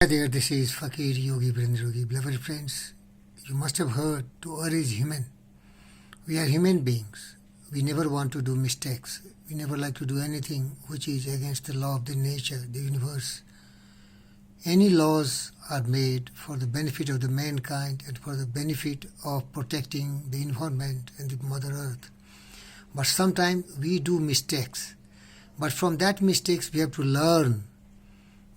Hi there, this is Fakir Yogi Brindrogi. Beloved friends, you must have heard to err is human. We are human beings. We never want to do mistakes. We never like to do anything which is against the law of the nature, the universe. Any laws are made for the benefit of the mankind and for the benefit of protecting the environment and the Mother Earth. But sometimes we do mistakes. But from that mistakes we have to learn.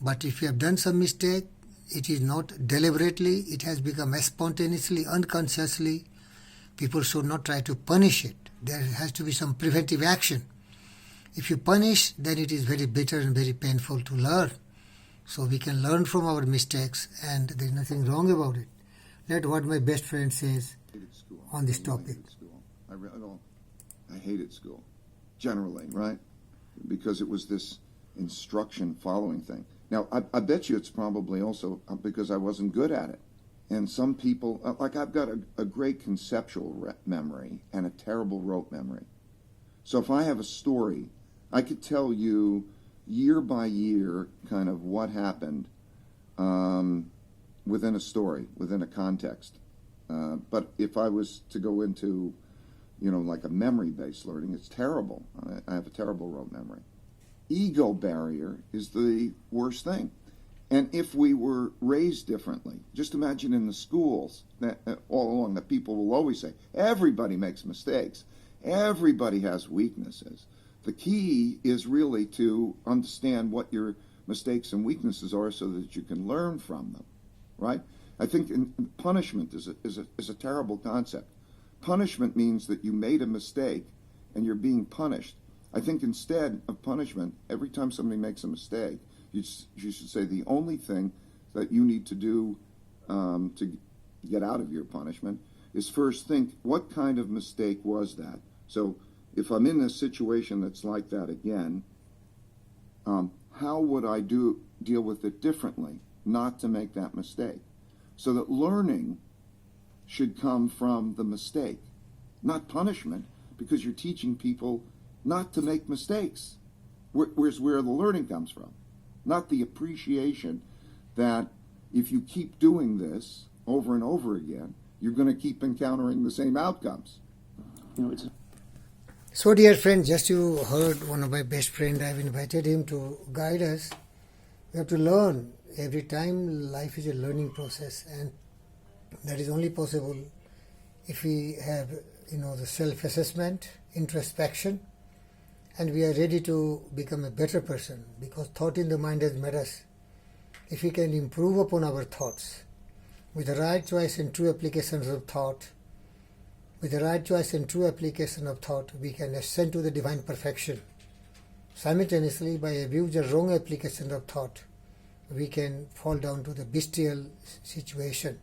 But if you have done some mistake, it is not deliberately, it has become spontaneously, unconsciously. People should not try to punish it. There has to be some preventive action. If you punish, then it is very bitter and very painful to learn. So we can learn from our mistakes and there is nothing wrong about it. Let what my best friend says on this topic. I hated school, generally, right? Because it was this instruction following thing. Now, I bet you it's probably also because I wasn't good at it. And some people, like I've got a great conceptual memory and a terrible rote memory. So if I have a story, I could tell you year by year kind of what happened within a story, within a context. But if I was to go into, like a memory-based learning, it's terrible. I have a terrible rote memory. Ego barrier is the worst thing. And if we were raised differently, just imagine in the schools that all along that people will always say, everybody makes mistakes. Everybody has weaknesses. The key is really to understand what your mistakes and weaknesses are so that you can learn from them, right? I think punishment is a terrible concept. Punishment means that you made a mistake and you're being punished. I think instead of punishment, every time somebody makes a mistake, you should say the only thing that you need to do to get out of your punishment is first think, what kind of mistake was that? So if I'm in a situation that's like that again, how would I deal with it differently, not to make that mistake? So that learning should come from the mistake, not punishment, because you're teaching people not to make mistakes. Where's where the learning comes from, not the appreciation that if you keep doing this over and over again, you're going to keep encountering the same outcomes. So dear friend, just you heard one of my best friends, I've invited him to guide us. We have to learn. Every time life is a learning process, and that is only possible if we have the self-assessment, introspection, and we are ready to become a better person, because thought in the mind has made us. If we can improve upon our thoughts with the right choice and true applications of thought, we can ascend to the divine perfection. Simultaneously, by abuse or wrong application of thought, we can fall down to the bestial situation.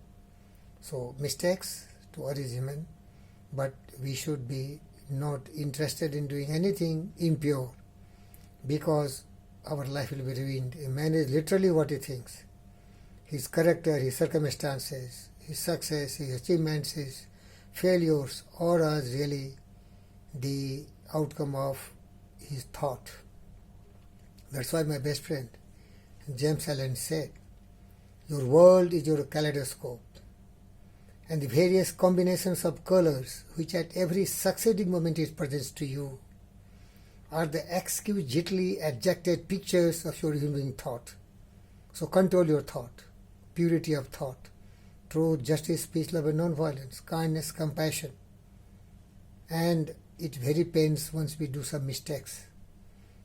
So mistakes to err is human, but we should be not interested in doing anything impure, because our life will be ruined. A man is literally what he thinks. His character, his circumstances, his success, his achievements, his failures, all are really the outcome of his thought. That's why my best friend James Allen said, your world is your kaleidoscope, and the various combinations of colors which at every succeeding moment is present to you are the exquisitely adjected pictures of your human thought. So control your thought, purity of thought, truth, justice, peace, love and non-violence, kindness, compassion. And it very pains once we do some mistakes,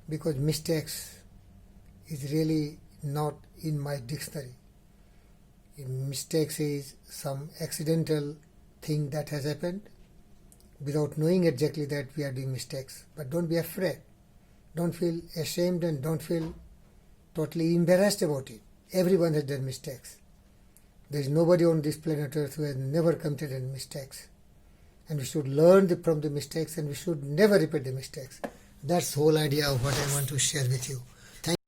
because mistakes is really not in my dictionary. Mistakes is some accidental thing that has happened without knowing exactly that we are doing mistakes. But don't be afraid. Don't feel ashamed and don't feel totally embarrassed about it. Everyone has done mistakes. There is nobody on this planet Earth who has never committed any mistakes. And we should learn from the mistakes and we should never repeat the mistakes. That's the whole idea of what I want to share with you.